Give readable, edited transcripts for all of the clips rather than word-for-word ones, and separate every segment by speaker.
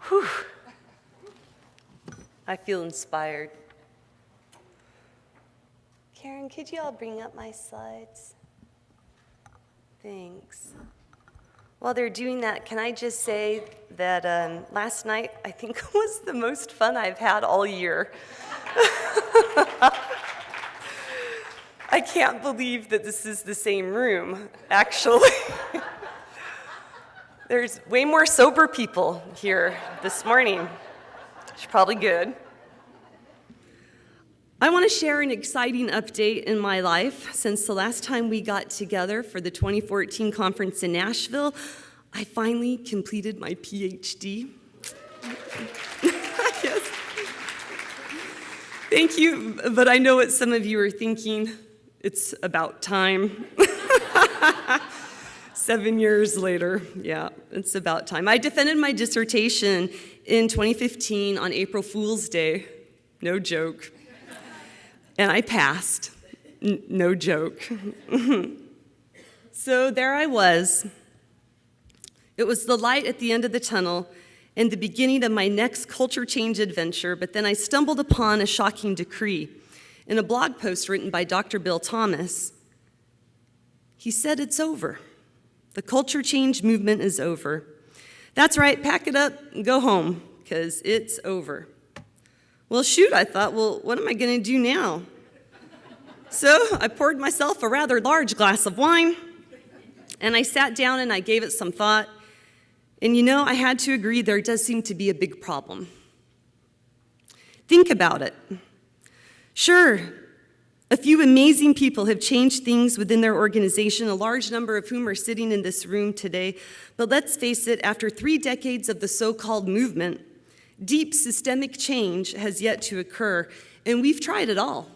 Speaker 1: Whew. I feel inspired. Karen, could you all bring up my slides? Thanks. While they're doing that, can I just say that last night, I think, was the most fun I've had all year. I can't believe that this is the same room, actually. There's way more sober people here this morning. It's probably good. I want to share an exciting update in my life. Since the last time we got together for the 2014 conference in Nashville, I finally completed my PhD. Yes. Thank you, but I know what some of you are thinking. It's about time. 7 years later, yeah, it's about time. I defended my dissertation in 2015 on April Fool's Day. No joke. And I passed. No joke. So there I was. It was the light at the end of the tunnel and the beginning of my next culture change adventure, but then I stumbled upon a shocking decree. In a blog post written by Dr. Bill Thomas, he said it's over. The culture change movement is over. That's right, pack it up and go home, because it's over. Well, shoot, I thought, well, what am I going to do now? So I poured myself a rather large glass of wine, and I sat down and I gave it some thought. And you know, I had to agree there does seem to be a big problem. Think about it. Sure, a few amazing people have changed things within their organization, a large number of whom are sitting in this room today. But let's face it, after 3 decades of the so-called movement, deep systemic change has yet to occur, and we've tried it all.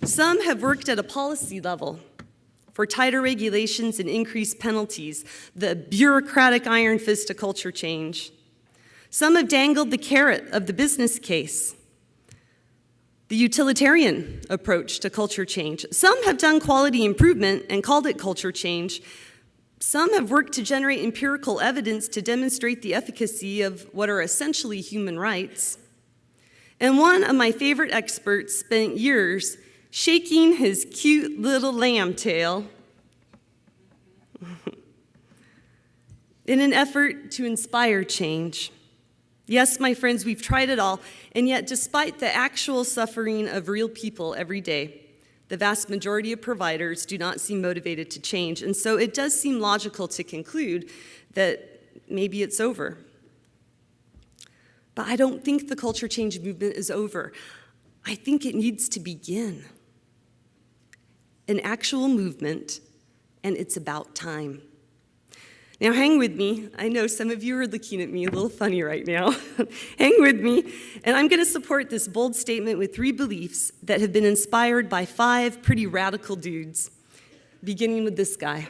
Speaker 1: Some have worked at a policy level for tighter regulations and increased penalties, the bureaucratic iron fist of culture change. Some have dangled the carrot of the business case, the utilitarian approach to culture change. Some have done quality improvement and called it culture change. Some have worked to generate empirical evidence to demonstrate the efficacy of what are essentially human rights. And one of my favorite experts spent years shaking his cute little lamb tail in an effort to inspire change. Yes, my friends, we've tried it all, and yet despite the actual suffering of real people every day, the vast majority of providers do not seem motivated to change, and so it does seem logical to conclude that maybe it's over. But I don't think the culture change movement is over. I think it needs to begin. An actual movement, and it's about time. Now hang with me. I know some of you are looking at me a little funny right now. Hang with me, and I'm going to support this bold statement with 3 beliefs that have been inspired by 5 pretty radical dudes, beginning with this guy.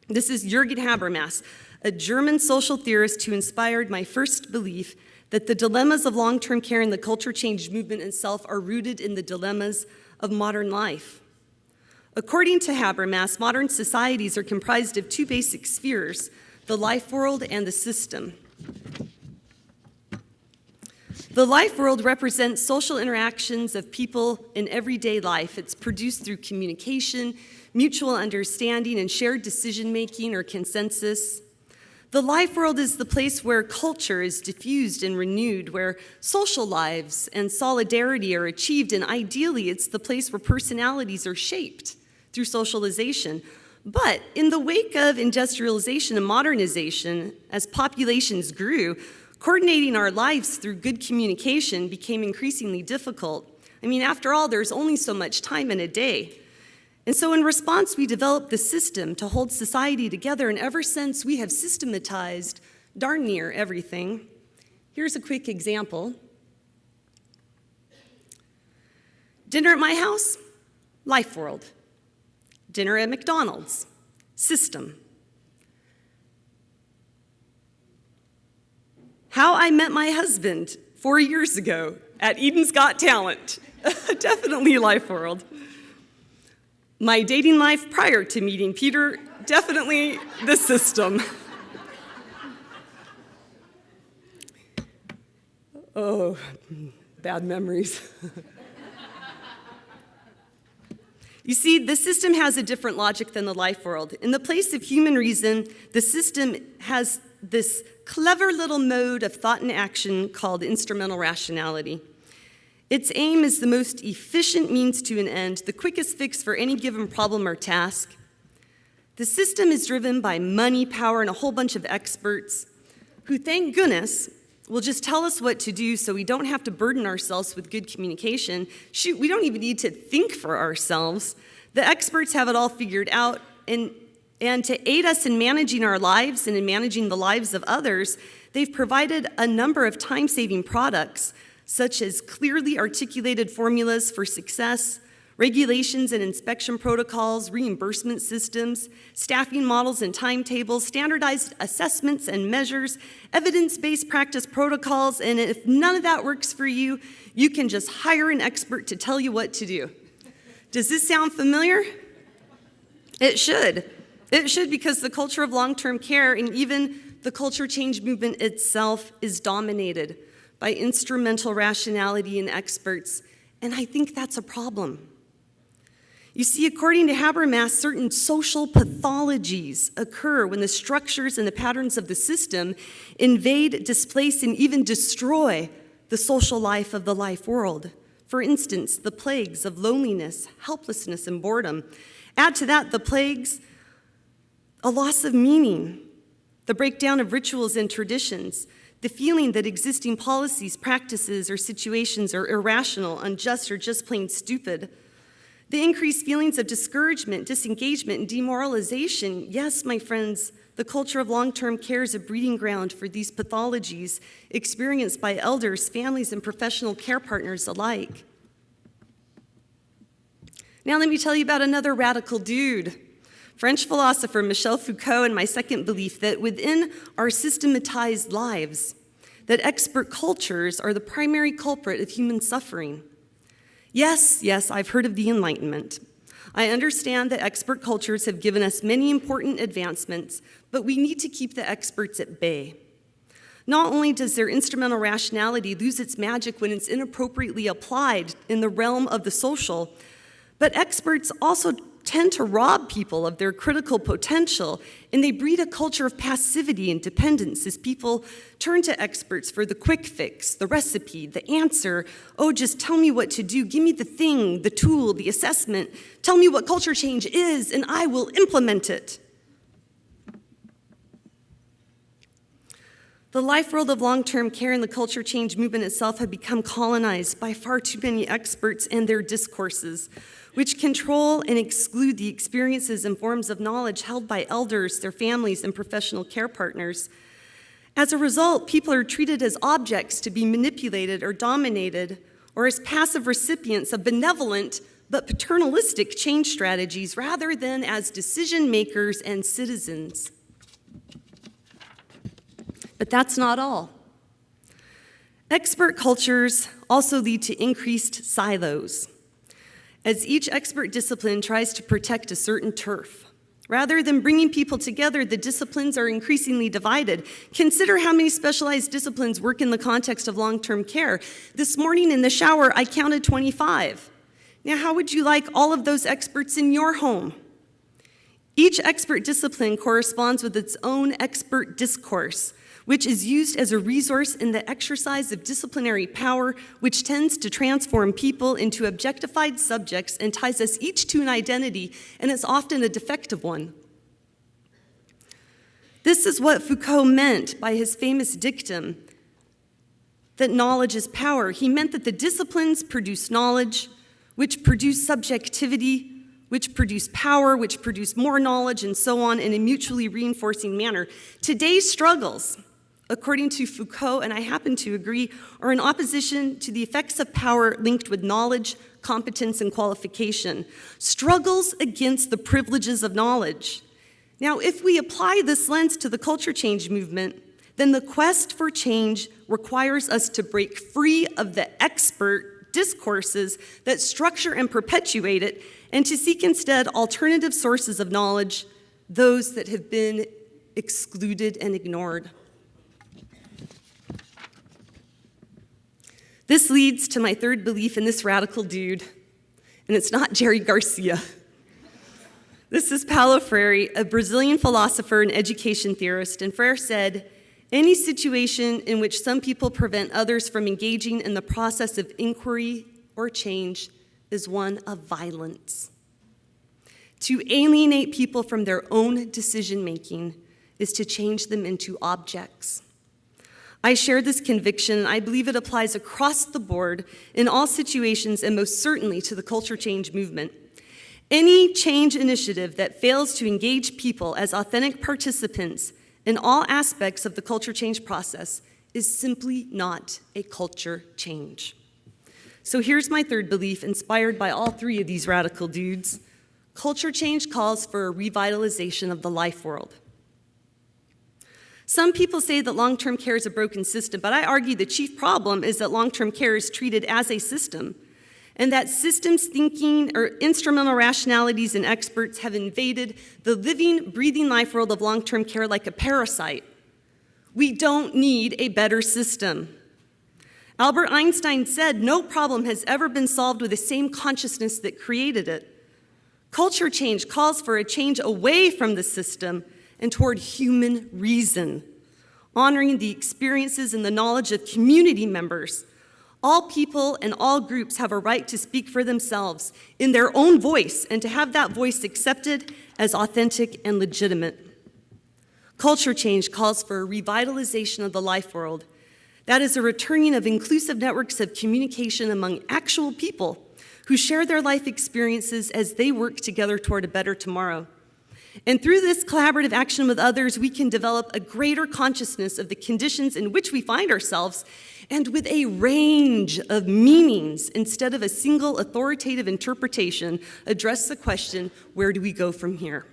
Speaker 1: This is Jürgen Habermas, a German social theorist who inspired my first belief that the dilemmas of long-term care and the culture change movement itself are rooted in the dilemmas of modern life. According to Habermas, modern societies are comprised of 2 basic spheres, the life world and the system. The life world represents social interactions of people in everyday life. It's produced through communication, mutual understanding, and shared decision-making or consensus. The life world is the place where culture is diffused and renewed, where social lives and solidarity are achieved, and ideally it's the place where personalities are shaped through socialization. But in the wake of industrialization and modernization, as populations grew, coordinating our lives through good communication became increasingly difficult. I mean, after all, there's only so much time in a day. And so in response, we developed the system to hold society together, and ever since we have systematized darn near everything. Here's a quick example. Dinner at my house, life world. Dinner at McDonald's, system. How I met my husband 4 years ago at Eden's Got Talent, definitely life world. My dating life prior to meeting Peter, definitely the system. Oh, bad memories. You see, the system has a different logic than the life world. In the place of human reason, the system has this clever little mode of thought and action called instrumental rationality. Its aim is the most efficient means to an end, the quickest fix for any given problem or task. The system is driven by money, power, and a whole bunch of experts who, thank goodness, will just tell us what to do so we don't have to burden ourselves with good communication. Shoot, we don't even need to think for ourselves. The experts have it all figured out, and to aid us in managing our lives and in managing the lives of others, they've provided a number of time-saving products, such as clearly articulated formulas for success, regulations and inspection protocols, reimbursement systems, staffing models and timetables, standardized assessments and measures, evidence-based practice protocols, and if none of that works for you, you can just hire an expert to tell you what to do. Does this sound familiar? It should. It should, because the culture of long-term care and even the culture change movement itself is dominated by instrumental rationality and experts, and I think that's a problem. You see, according to Habermas, certain social pathologies occur when the structures and the patterns of the system invade, displace, and even destroy the social life of the life world. For instance, the plagues of loneliness, helplessness, and boredom. Add to that the plagues, a loss of meaning, the breakdown of rituals and traditions, the feeling that existing policies, practices, or situations are irrational, unjust, or just plain stupid. The increased feelings of discouragement, disengagement, and demoralization. Yes, my friends, the culture of long-term care is a breeding ground for these pathologies experienced by elders, families, and professional care partners alike. Now let me tell you about another radical dude. French philosopher Michel Foucault, and my second belief that within our systematized lives, that expert cultures are the primary culprit of human suffering. Yes, I've heard of the Enlightenment. I understand that expert cultures have given us many important advancements, but we need to keep the experts at bay. Not only does their instrumental rationality lose its magic when it's inappropriately applied in the realm of the social, but experts also tend to rob people of their critical potential, and they breed a culture of passivity and dependence as people turn to experts for the quick fix, the recipe, the answer. Oh, just tell me what to do. Give me the thing, the tool, the assessment. Tell me what culture change is, and I will implement it. The life world of long-term care and the culture change movement itself have become colonized by far too many experts and their discourses, which control and exclude the experiences and forms of knowledge held by elders, their families, and professional care partners. As a result, people are treated as objects to be manipulated or dominated, or as passive recipients of benevolent but paternalistic change strategies, rather than as decision makers and citizens. But that's not all. Expert cultures also lead to increased silos, as each expert discipline tries to protect a certain turf. Rather than bringing people together, the disciplines are increasingly divided. Consider how many specialized disciplines work in the context of long-term care. This morning in the shower, I counted 25. Now, how would you like all of those experts in your home? Each expert discipline corresponds with its own expert discourse, which is used as a resource in the exercise of disciplinary power, which tends to transform people into objectified subjects and ties us each to an identity, and it's often a defective one. This is what Foucault meant by his famous dictum that knowledge is power. He meant that the disciplines produce knowledge, which produce subjectivity, which produce power, which produce more knowledge, and so on in a mutually reinforcing manner. Today's struggles, according to Foucault, and I happen to agree, are in opposition to the effects of power linked with knowledge, competence, and qualification. Struggles against the privileges of knowledge. Now, if we apply this lens to the culture change movement, then the quest for change requires us to break free of the expert discourses that structure and perpetuate it, and to seek instead alternative sources of knowledge, those that have been excluded and ignored. This leads to my third belief in this radical dude, and it's not Jerry Garcia. This is Paulo Freire, a Brazilian philosopher and education theorist, and Freire said, "Any situation in which some people prevent others from engaging in the process of inquiry or change is one of violence. To alienate people from their own decision-making is to change them into objects." I share this conviction, and I believe it applies across the board in all situations and most certainly to the culture change movement. Any change initiative that fails to engage people as authentic participants in all aspects of the culture change process is simply not a culture change. So here's my third belief, inspired by all three of these radical dudes. Culture change calls for a revitalization of the life world. Some people say that long-term care is a broken system, but I argue the chief problem is that long-term care is treated as a system, and that systems thinking or instrumental rationalities and experts have invaded the living, breathing life world of long-term care like a parasite. We don't need a better system. Albert Einstein said, "No problem has ever been solved with the same consciousness that created it." Culture change calls for a change away from the system and toward human reason, honoring the experiences and the knowledge of community members. All people and all groups have a right to speak for themselves in their own voice and to have that voice accepted as authentic and legitimate. Culture change calls for a revitalization of the life world. That is a returning of inclusive networks of communication among actual people who share their life experiences as they work together toward a better tomorrow. And through this collaborative action with others, we can develop a greater consciousness of the conditions in which we find ourselves, and with a range of meanings, instead of a single authoritative interpretation, address the question, where do we go from here?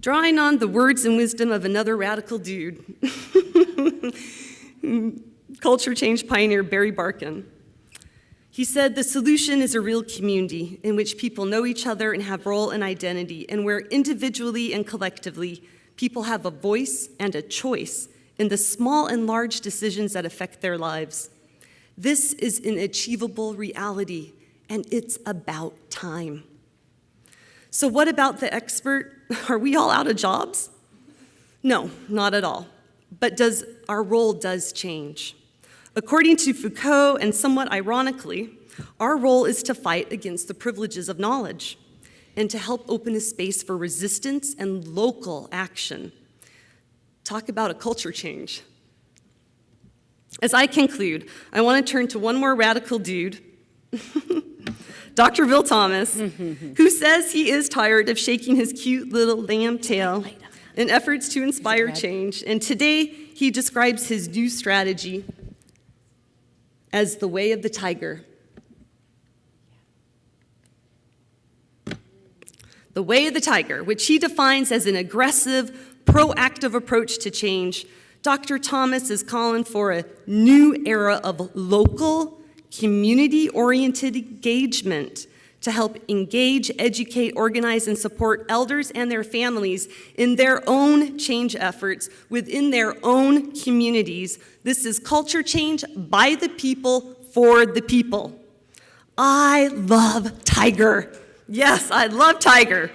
Speaker 1: Drawing on the words and wisdom of another radical dude, culture change pioneer Barry Barkin. He said, "The solution is a real community in which people know each other and have role and identity, and where individually and collectively, people have a voice and a choice in the small and large decisions that affect their lives. This is an achievable reality, and it's about time." So what about the expert? Are we all out of jobs? No, not at all. But our role does change. According to Foucault, and somewhat ironically, our role is to fight against the privileges of knowledge and to help open a space for resistance and local action. Talk about a culture change. As I conclude, I want to turn to one more radical dude, Dr. Bill Thomas, who says he is tired of shaking his cute little lamb tail in efforts to inspire change. And today, he describes his new strategy as the way of the tiger. The way of the tiger, which he defines as an aggressive, proactive approach to change. Dr. Thomas is calling for a new era of local, community-oriented engagement to help engage, educate, organize, and support elders and their families in their own change efforts within their own communities. This is culture change by the people, for the people. I love Tiger. Yes, I love Tiger.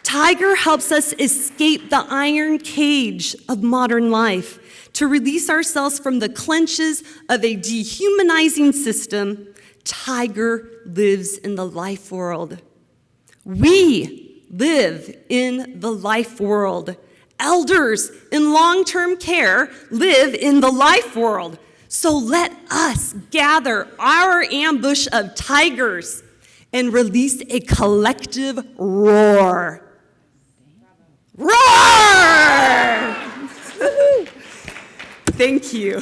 Speaker 1: Tiger helps us escape the iron cage of modern life, to release ourselves from the clenches of a dehumanizing system. Tiger lives in the life world. We live in the life world. Elders in long-term care live in the life world. So let us gather our ambush of tigers and release a collective roar. Roar! Thank you.